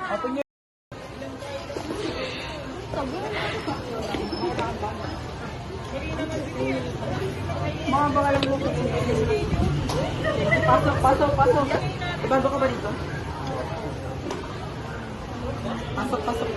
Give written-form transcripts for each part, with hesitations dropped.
Open niyo. Mga bakalang mo ko. Pasok. Bago ka ba dito? Pasok.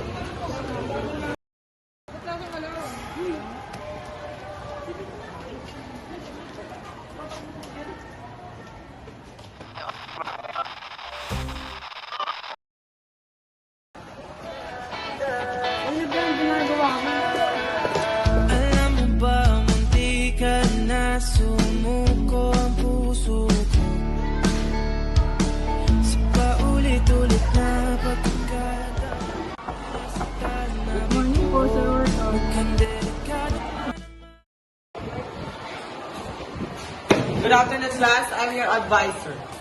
Ano ba ang ginagawa mo? Alam mo ba, munti ka na sumuko ang puso ko sa paulit-ulit na pagkakataon. Good morning po, Sir Orton. Good afternoon, class. I'm your advisor.